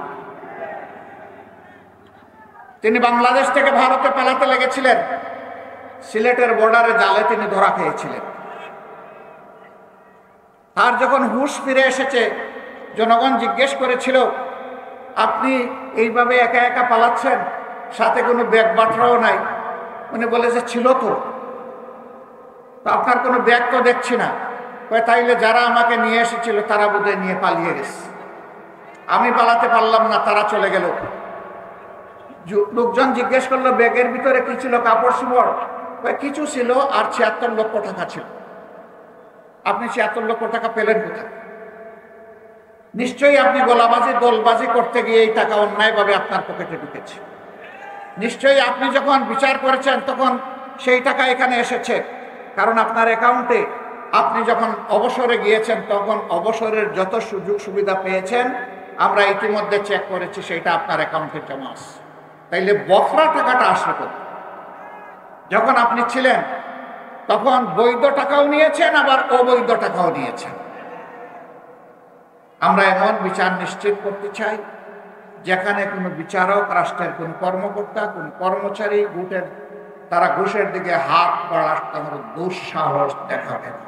তিনি বাংলাদেশ থেকে ভারতে পালাতে লেগেছিলেন, সিলেটের বর্ডারে জালে তিনি ধরা খেয়েছিলেন। তার যখন হুঁশ ফিরে এসেছে, জনগণ জিজ্ঞেস করেছিল আপনি এইভাবে একা একা পালাচ্ছেন, সাথে কোনো ব্যাগ বাটরাও নাই। উনি বলে যে ছিল তো আপনার কোনো ব্যাগ তো দেখছি না। তাইলে যারা আমাকে নিয়ে এসেছিল তারা বোধহয় নিয়ে পালিয়ে গেছে, আমি পালাতে পারলাম না, তারা চলে গেল। লোকজন জিজ্ঞেস করলো ব্যাগের ভিতরে কি ছিল? কাপড় চোপড়? কিছু ছিল, আর ৭৬ লক্ষ টাকা ছিল। আপনি ৭৬ লক্ষ টাকা পেলেন কোথায়? নিশ্চয়ই আপনি গোলাবাজি দলবাজি করতে গিয়ে এই টাকা অন্যায়ভাবে আপনার পকেটে ঢুকেছে। নিশ্চয়ই আপনি যখন বিচার করেছেন তখন সেই টাকা এখানে এসেছে, কারণ আপনার অ্যাকাউন্টে আপনি যখন অবসরে গিয়েছেন তখন অবসরের যত সুযোগ সুবিধা পেয়েছেন আমরা ইতিমধ্যে চেক করেছি, সেটা আপনার অ্যাকাউন্টে জমা আছে। তাইলে বফরা টাকাটা আসলো কোথায়? যখন আপনি ছিলেন তখন বৈধ টাকাও নিয়েছেন, আবার অবৈধ টাকাও নিয়েছেন। আমরা এমন বিচার নিশ্চিত করতে চাই যেখানে কোনো বিচারক, রাষ্ট্রের কোন কর্মকর্তা, কোন কর্মচারী তারা ঘুষের দিকে হাত বাড়ার কোনো দুঃসাহস দেখাবে না।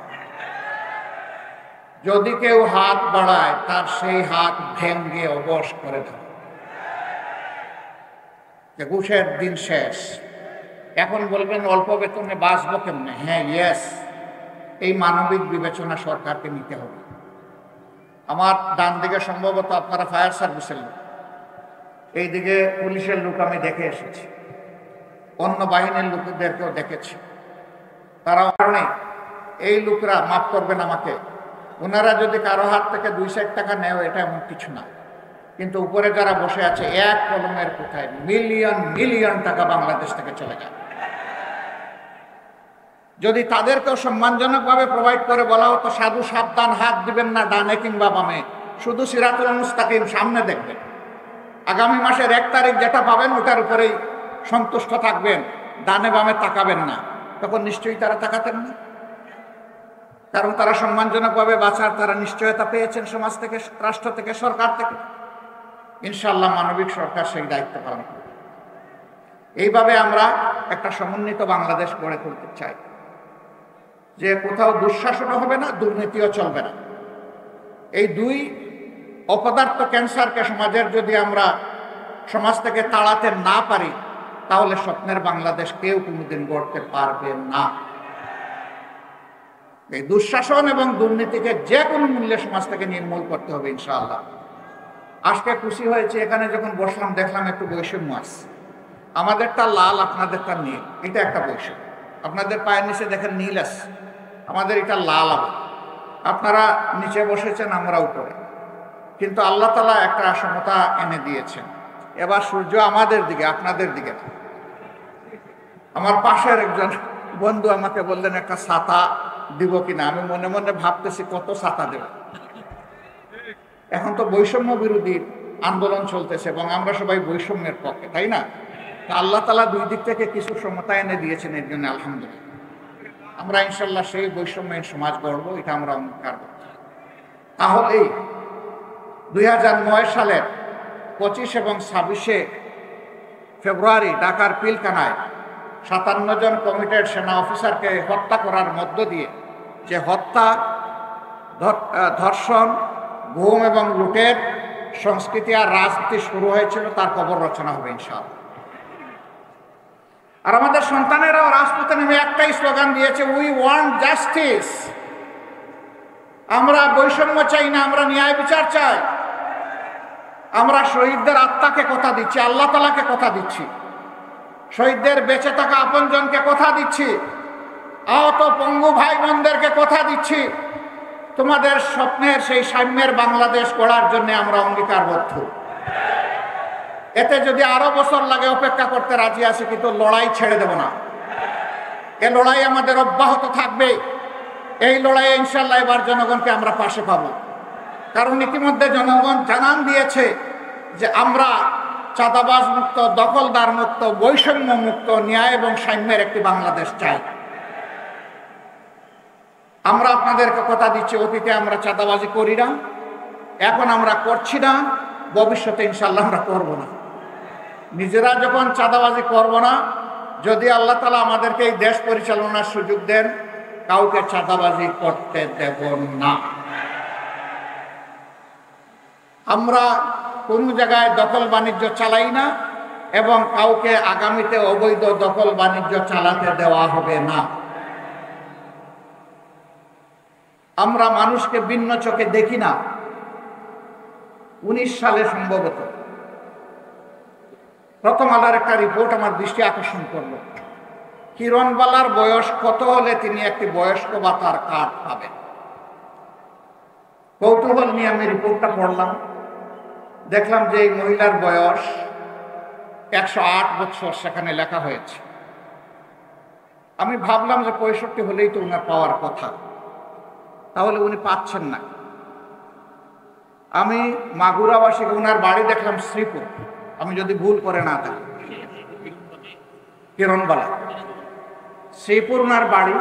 যদি কেউ হাত বাড়ায় তার সেই হাত ভেঙ্গে অবশ করে দেবে। ঘুষের দিন শেষ। এখন বলবেন অল্প বেতনে বাঁচবো কেমনে? হ্যাঁ, ইয়েস, এই মানবিক বিবেচনা সরকারকে নিতে হবে। আমার ডান দিকে সম্ভবত আপনারা ফায়ার সার্ভিসের লোক, এই দিকে পুলিশের লোক আমি দেখে এসেছি, অন্য বাহিনীর লোকদেরকেও দেখেছি। তারা কারণে এই লোকরা, মাফ করবেন আমাকে, ওনারা যদি কারো হাত থেকে 200 টাকা নেয় এটা এমন কিছু না, কিন্তু উপরে যারা বসে আছে এক কলমের কোথায় মিলিয়ন মিলিয়ন টাকা বাংলাদেশ থেকে চলে যায়। যদি তাদেরকেও সম্মানজনকভাবে প্রোভাইড করে বলা হতো সাধু সাবধান, হাত দিবেন না ডানে কিংবা বামে, শুধু সিরাতুল মুস্তাকিম সামনে দেখবেন, আগামী মাসের 1 তারিখ যেটা পাবেন ওটার উপরেই সন্তুষ্ট থাকবেন, ডানে বামে তাকাবেন না, তখন নিশ্চয়ই তারা তাকাতেন না। কারণ তারা সম্মানজনকভাবে বাঁচার তারা নিশ্চয়তা পেয়েছেন সমাজ থেকে, রাষ্ট্র থেকে, সরকার থেকে। ইনশাআল্লাহ মানবিক সরকার সেই দায়িত্ব পালন করবে। এইভাবে আমরা একটা সমন্বিত বাংলাদেশ গড়ে তুলতে চাই, যে কোথাও দুঃশাসনও হবে না, দুর্নীতিও চলবে না। এই দুই অপদার্থ ক্যান্সারকে সমাজের যদি আমরা সমাজ থেকে তাড়াতে না পারি, তাহলে স্বপ্নের বাংলাদেশ কেউ কোনোদিন গড়তে পারবে না। এই দুঃশাসন এবং দুর্নীতিকে যে কোনো মূল্যে সমাজ থেকে নির্মূল করতে হবে ইনশাআল্লাহ। আজকে খুশি হয়েছে, এখানে যখন বসলাম দেখলাম একটু বৈষম্য আছে। আমাদেরটা লাল, আপনাদেরটা নীল, এটা একটা বৈষম্য। আপনাদের পায়ের নিচে দেখেন নীল আছে, আমাদের এটা লাল আলো। আপনারা নিচে বসেছেন, আমরা উপরে, কিন্তু আল্লাহ তাআলা একটা সমতা এনে দিয়েছেন। এবার সূর্য আমাদের দিকে, আপনাদের দিকে। আমার পাশের একজন বন্ধু আমাকে বললেন একটা ছাতা দিব কিনা। আমি মনে মনে ভাবতেছি কত ছাতা দেব। এখন তো বৈষম্য বিরোধী আন্দোলন চলতেছে এবং আমরা সবাই বৈষম্যের পক্ষে, তাই না? আল্লাহ তাআলা দুই দিক থেকে কিছু সমতা এনে দিয়েছেন, এর জন্য আলহামদুলিল্লাহ। আমরা ইনশাল্লাহ সেই বৈষম্যের সমাজ গড়ব, এটা আমরা অঙ্গীকার করব। তাহলে 2009 সালের 25 এবং 26 ফেব্রুয়ারি ঢাকার পিলখানায় 57 জন কমিটেড সেনা অফিসারকে হত্যা করার মধ্য দিয়ে যে হত্যা, ধর্ষণ, গুম এবং লুটের সংস্কৃতি আর রাজনীতি শুরু হয়েছিল, তার কবর রচনা হবে ইনশাআল্লাহ। আর আমাদের সন্তানেরাও রাজপথে নেমে একটাই স্লোগান দিয়েছে, উই ওয়ান্ট জাস্টিস। আমরা বৈষম্য চাই না, আমরা ন্যায় বিচার চাই। আমরা শহীদদের আত্মাকে কথা দিচ্ছি, আল্লাহ তাআলাকে কথা দিচ্ছি, শহীদদের বেঁচে থাকা আপনজনকে কথা দিচ্ছি, আহত পঙ্গু ভাই বোনদেরকে কথা দিচ্ছি। তোমাদের স্বপ্নের সেই সাম্যের বাংলাদেশ গড়ার জন্য আমরা অঙ্গীকারবদ্ধ। এতে যদি আরো বছর লাগে অপেক্ষা করতে রাজি আছি, কিন্তু লড়াই ছেড়ে দেব না। এ লড়াই আমাদের অব্যাহত থাকবে। এই লড়াইয়ে ইনশাল্লাহ এবার জনগণকে আমরা পাশে পাবো। কারণ ইতিমধ্যে জনগণ জানান দিয়েছে যে আমরা চাঁদাবাজ মুক্ত, দখলদার মুক্ত, বৈষম্য মুক্ত, ন্যায় এবং সাম্যের একটি বাংলাদেশ চাই। আমরা আপনাদেরকে কথা দিচ্ছি, অতীতে আমরা চাঁদাবাজি করি না, এখন আমরা করছি না, ভবিষ্যতে ইনশাল্লাহ আমরা করব না। নিজেরা যখন চাঁদাবাজি করব না, যদি আল্লাহ তাআলা আমাদেরকে এই দেশ পরিচালনার সুযোগ দেন, কাউকে চাঁদাবাজি করতে দেব না। আমরা কোনো জায়গায় দখল বাণিজ্য চালাই না এবং কাউকে আগামীতে অবৈধ দখল বাণিজ্য চালাতে দেওয়া হবে না। আমরা মানুষকে ভিন্ন চোখে দেখি না। 19 সালে সম্ভবত প্রথম আলোর একটা রিপোর্ট আমার দৃষ্টি আকর্ষণ করলো। কিরণবালার বয়স কত হলে তিনি একটি বয়স্ক ভাতার কার্ড পাবেন? কৌতূহল নিয়ে আমি রিপোর্টটা পড়লাম, দেখলাম যে এই মহিলার বয়স 108 বছর সেখানে লেখা হয়েছে। আমি ভাবলাম যে 65 হলেই তো উনার পাওয়ার কথা, তাহলে উনি পাচ্ছেন না। আমি মাগুরাবাসী, উনার বাড়ি দেখলাম শ্রীপুর, আমি যদি ভুল করে না থাকি, কিরণবালা শ্রীপুর উনার বাড়ি।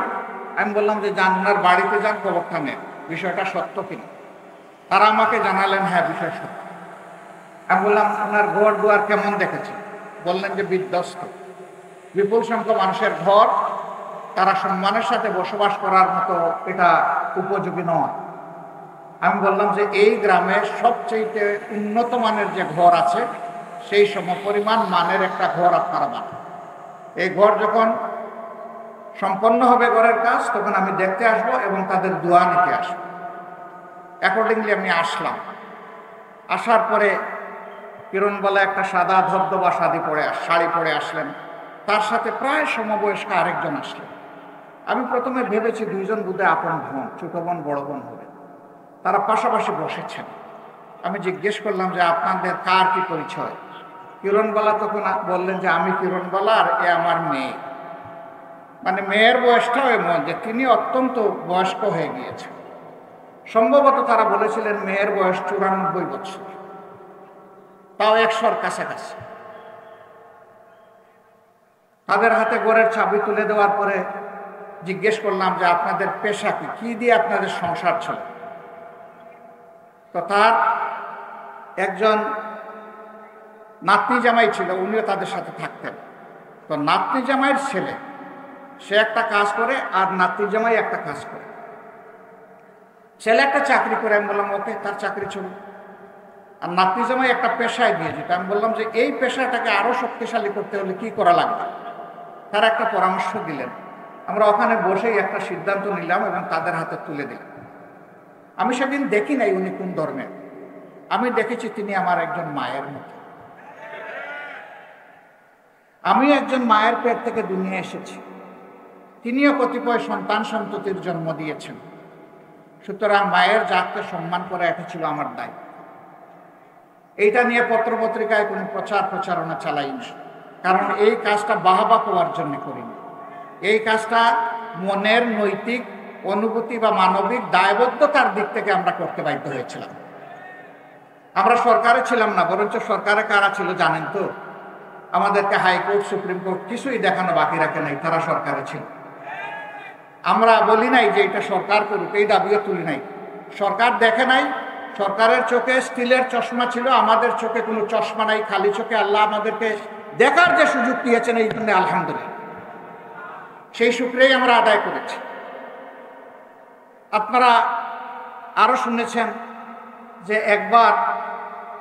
আমি বললাম যে যান, উনার বাড়িতে যান, খবরটা নেন, বিষয়টা সত্য কিনা। তারা আমাকে জানালেন হ্যাঁ বিষয় সত্য। আমি বললাম ওনার ঘর দুয়ার কেমন দেখেছেন? বললেন যে বিধ্বস্ত, বিপুল সংখ্যক মানুষের ঘর, তারা সম্মানের সাথে বসবাস করার মতো এটা উপযোগী নয়। আমি বললাম যে এই গ্রামের সবচেয়ে উন্নত মানের যে ঘর আছে, সেই সমপরিমাণ মানের একটা ঘর আপনারা বানান। এই ঘর যখন সম্পন্ন হবে ঘরের কাজ, তখন আমি দেখতে আসব এবং তাদের দোয়া নিতে আসবো। অ্যাকর্ডিংলি আমি আসলাম। আসার পরে কিরণবালা একটা সাদা ধবধবা শাড়ি পরে আসলেন, তার সাথে প্রায় সমবয়স্ক আরেকজন আসলেন। আমি প্রথমে ভেবেছি দুইজন বুধে আপন বোন, ছোট বোন বড় বোন হবে। তারা পাশাপাশি বসেছেন। আমি জিজ্ঞেস করলাম যে আপনাদের কার কি পরিচয়? কিরণবালা তখন বললেন যে আমি কিরণবালা আর এ আমার মেয়ে। মানে মেয়ের বয়সটাও এমন যে তিনি অত্যন্ত বয়স্ক হয়ে গিয়েছেন। সম্ভবত তারা বলেছিলেন মেয়ের বয়স 94 বছর, তাও 100-র কাছাকাছি। তাদের হাতে ঘরের চাবি তুলে দেওয়ার পরে জিজ্ঞেস করলাম যে আপনাদের পেশা কি, কি দিয়ে আপনাদের সংসার চলে? তো তার একজন নাতনি জামাই ছিল, উনিও তাদের সাথে থাকতেন। তো নাতনি জামাইয়ের ছেলে, সে একটা কাজ করে আর নাতনি জামাই একটা কাজ করে। ছেলে একটা চাকরি করে, আমি বললাম ওকে, তার চাকরি চলবে। আর নাতনি জামাই একটা পেশায় দিয়ে যেটা, আমি বললাম যে এই পেশাটাকে আরো শক্তিশালী করতে হলে কি করা লাগবে? তারা একটা পরামর্শ দিলেন। আমরা ওখানে বসেই একটা সিদ্ধান্ত নিলাম এবং তাদের হাতে তুলে দিলাম। আমি সেদিন দেখি নাই উনি কোন ধর্মের, আমি দেখেছি তিনি আমার একজন মায়ের মতো। আমি একজন মায়ের পেট থেকে দুনিয়া এসেছি, তিনিও কতিপয় সন্তান সন্ততির জন্ম দিয়েছেন। সুতরাং মায়ের জাতকে সম্মান করা এটা ছিল আমার দায়িত্ব। এইটা নিয়ে পত্রপত্রিকায় কোনো প্রচারণা চালাইনি, কারণ এই কাজটা বাহবা পাওয়ার জন্য করিনি। এই কাজটা মনের নৈতিক অনুভূতি বা মানবিক দায়বদ্ধতার দিক থেকে আমরা করতে বাধ্য হয়েছিলাম। আমরা সরকারে ছিলাম না, বরঞ্চ সরকারে কারা ছিল জানেন তো? আমাদেরকে হাইকোর্ট, সুপ্রিম কোর্ট কিছুই দেখানো বাকি রাখে নাই, তারা সরকারে ছিল। আমরা বলি নাই যে এটা সরকার করুক, এই দাবিও তুলি নাই। সরকার দেখে নাই, সরকারের চোখে স্টিলের চশমা ছিল, আমাদের চোখে কোনো চশমা নাই, খালি চোখে আল্লাহ আমাদেরকে দেখার যে সুযোগ দিয়েছেন, এই জন্য আলহামদুলিল্লাহ সেই শুক্রেই আমরা আদায় করেছি। আপনারা আরো শুনেছেন যে একবার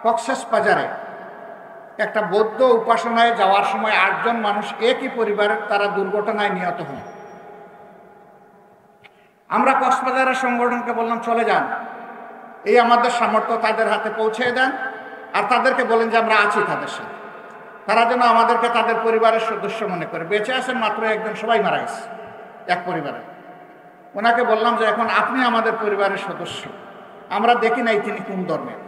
কক্সবাজারে একটা বৌদ্ধ উপাসনায় যাওয়ার সময় 8 জন মানুষ একই পরিবারের, তারা দুর্ঘটনায় নিহত হন। আমরা কক্সবাজারের সংগঠনকে বললাম চলে যান, এই আমাদের সামর্থ্য, তাদের হাতে পৌঁছে দেন, আর তাদেরকে বলেন যে আমরা আছি তাদের সাথে, তারা যেন আমাদেরকে তাদের পরিবারের সদস্য মনে করে। বেঁচে আছেন মাত্র একজন, সবাই মারা গেছে এক পরিবারে। ওনাকে বললাম যে এখন আপনি আমাদের পরিবারের সদস্য, আমরা দেখি নাই তিনি কোন ধর্মের,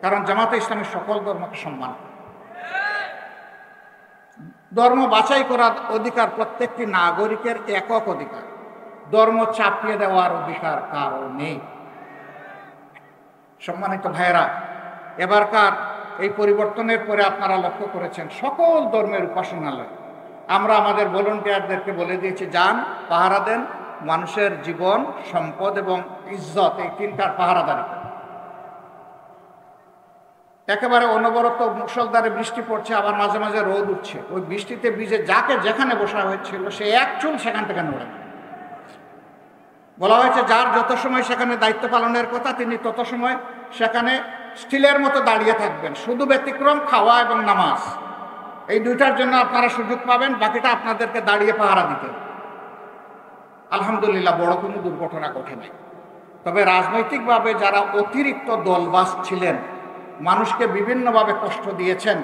কারণ জামাতে ইসলামের সকল ধর্মকে সম্মান করে। ধর্ম বাছাই করার অধিকার প্রত্যেকটি নাগরিকের একক অধিকার, ধর্ম চাপিয়ে দেওয়ার অধিকার কারো নেই। সম্মানিত ভাইয়েরা, এবারকার এই পরিবর্তনের পরে আপনারা লক্ষ্য করেছেন সকল ধর্মের উপাসনালয় আমরা আমাদের ভলেন্টিয়ারদেরকে বলে দিয়েছি, যান পাহারা দেন, মানুষের জীবন, সম্পদ এবং ইজ্জত, এই তিনটার পাহারাদারি। একেবারে অনবরত মুষলধারে বৃষ্টি পড়ছে, আবার মাঝে মাঝে রোদ উঠছে। ওই বৃষ্টিতে ভিজে যাকে যেখানে বসা হয়েছিল সে এক চুল সেখান থেকে নড়ে না। বলা হয়েছে যার যত সময় সেখানে দায়িত্ব পালনের কথা, তিনি তত সময় সেখানে স্টিলের মতো দাঁড়িয়ে থাকবেন। শুধু ব্যতিক্রম খাওয়া এবং নামাজ, এই দুইটার জন্য আপনারা সুযোগ পাবেন, বাকিটা আপনাদেরকে দাঁড়িয়ে পাহারা দিতে। আলহামদুলিল্লাহ বড় কোনো দুর্ঘটনা ঘটে নাই। তবে রাজনৈতিকভাবে যারা অতিরিক্ত দলবাজ ছিলেন, মানুষকে বিভিন্নভাবে কষ্ট দিয়েছেন,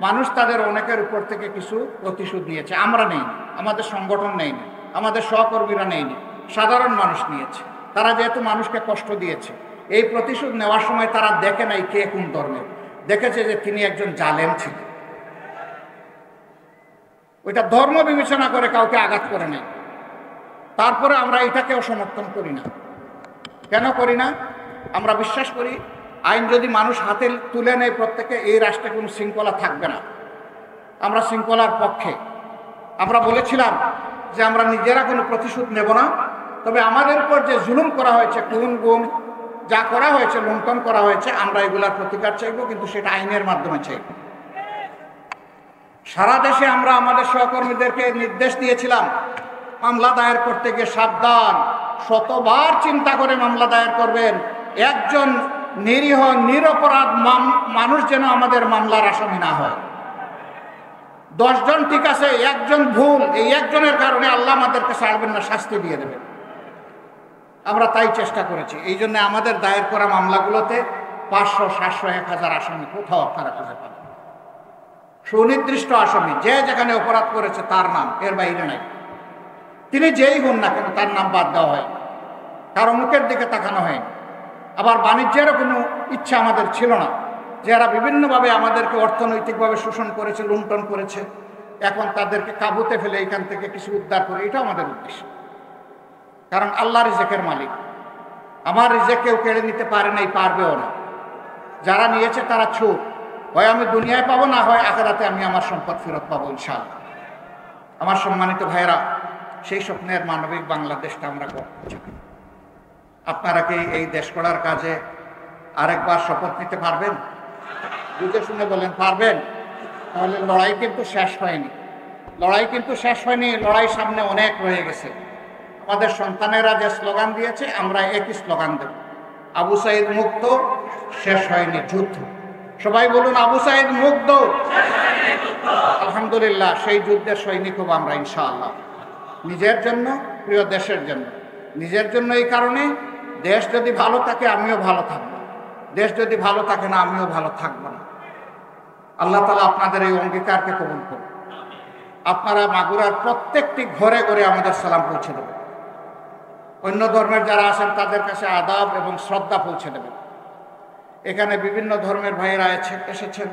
মানুষ তাদের অনেকের উপর থেকে কিছু প্রতিশোধ নিয়েছে। আমরা নেইনি, আমাদের সংগঠন নেয়নি, আমাদের সহকর্মীরা নেয়নি, সাধারণ মানুষ নিয়েছে। তারা যেহেতু মানুষকে কষ্ট দিয়েছে, এই প্রতিশোধ নেওয়ার সময় তারা দেখে নাই কে কোন ধর্মের, দেখেছে যে তিনি একজন জালেম ছিলেন। ওইটা ধর্ম বিবেচনা করে কাউকে আঘাত করে নাই। তারপরে আমরা এটাকেও সমর্থন করি না। কেন করি না? আমরা বিশ্বাস করি আইন যদি মানুষ হাতে তুলে নেয় প্রত্যেকে, এই রাষ্ট্রে কোনো শৃঙ্খলা থাকবে না। আমরা শৃঙ্খলার পক্ষে। আমরা বলেছিলাম যে আমরা নিজেরা কোনো প্রতিশোধ নেব না, তবে আমাদের উপর যে জুলুম করা হয়েছে, খুন গুম যা করা হয়েছে, লুণ্ঠন করা হয়েছে, আমরা এগুলার প্রতিকার চাইব, কিন্তু সেটা আইনের মাধ্যমে চাইব। সারা দেশে আমরা আমাদের সহকর্মীদেরকে নির্দেশ দিয়েছিলাম, মামলা দায়ের করতে গিয়ে সাবধান, শতবার চিন্তা করে মামলা দায়ের করবেন। একজন নিরীহ নিরপরাধ মানুষ যেন আমাদের মামলার আসামি না হয়। 10 জন ঠিক আছে, একজন ভুল, এই একজনের কারণে আল্লাহ আমাদেরকে ছাড়বেন না, শাস্তি দিয়ে দেবেন। আমরা তাই চেষ্টা করেছি। এই জন্য আমাদের দায়ের করা মামলাগুলোতে 500, 700, 1000 আসামি কোথাও আপনারা খুঁজে পাবেন। সুনির্দিষ্ট আসামি, যে যেখানে অপরাধ করেছে তার নাম, এর বাইরে নাই। তিনি যেই হন না কেন, তার নাম বাদ দেওয়া হয়, কারো মুখের দিকে তাকানো হয়নি। আবার বাণিজ্যেরও কোনো ইচ্ছা আমাদের ছিল না। যারা বিভিন্নভাবে আমাদেরকে অর্থনৈতিকভাবে শোষণ করেছে, লুণ্ঠন করেছে, এখন তাদেরকে কাবুতে ফেলে এখান থেকে কিছু উদ্ধার করে, এটা আমাদের উদ্দেশ্য। কারণ আল্লাহ রিজেকের মালিক, আমার রিজেক কেউ কেড়ে নিতে পারে নাই, পারবেও না। যারা নিয়েছে তারা ছুট, হয় আমি দুনিয়ায় পাবো, না হয় আখিরাতে আমি আমার সম্পদ ফেরত পাবো ইনশাআল্লাহ। আমার সম্মানিত ভাইয়েরা, সেই স্বপ্নের মানবিক বাংলাদেশটা আমরা করতে চাই। আপনারা কি এই দেশ গড়ার কাজে আরেকবার শপথ নিতে পারবেন? বুঝে শুনে বলেন পারবেন? তাহলে লড়াই কিন্তু শেষ হয়নি, লড়াই কিন্তু শেষ হয়নি, লড়াই সামনে অনেক রয়ে গেছে। আমাদের সন্তানেরা যে স্লোগান দিয়েছে, আমরা একই স্লোগান দেব, আবু সাইদ মুক্ত, শেষ হয়নি যুদ্ধ। সবাই বলুন আবু সাইদ মুক্ত। আলহামদুলিল্লাহ, সেই যুদ্ধের সৈনিক হব আমরা ইনশাআল্লাহ। নিজের জন্য, প্রিয় দেশের জন্য। নিজের জন্য এই কারণে, দেশ যদি ভালো থাকে আমিও ভালো থাকবো, দেশ যদি ভালো থাকে না আমিও ভালো থাকবো না। আল্লাহ তাআলা আপনাদের এই অঙ্গীকারকে কবুল করুন। আপনারা মাগুরার প্রত্যেকটি ঘরে ঘরে আমাদের সালাম পৌঁছে দেবেন। অন্য ধর্মের যারা আছেন তাদের কাছে আদাব এবং শ্রদ্ধা পৌঁছে দেবেন। এখানে বিভিন্ন ধর্মের ভাইয়েরা এসেছেন,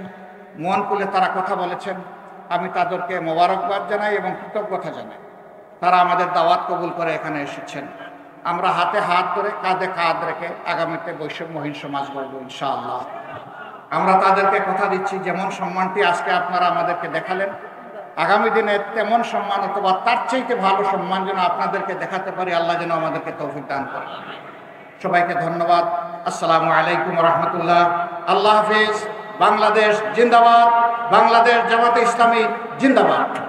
মন খুলে তারা কথা বলেছেন। আমি তাদেরকে মোবারকবাদ জানাই এবং কৃতজ্ঞতা জানাই। তারা আমাদের দাওয়াত কবুল করে এখানে এসেছেন। আমরা হাতে হাত ধরে কাঁধে কাঁধ রেখে আগামীতে বৈষম্যহীন সমাজ গড়ব ইনশাআল্লাহ। আমরা তাদেরকে কথা দিচ্ছি, যেমন সম্মানটি আজকে আপনারা আমাদেরকে দেখালেন, আগামী দিনে তেমন সম্মান অথবা তার চাইতে ভালো সম্মান যেন আপনাদেরকে দেখাতে পারি। আল্লাহ যেন আমাদেরকে তৌফিক দান করেন। সবাইকে ধন্যবাদ। আসসালামু আলাইকুম রহমতুল্লাহ। আল্লাহ হাফিজ। বাংলাদেশ জিন্দাবাদ। বাংলাদেশ জামাতে ইসলামী জিন্দাবাদ।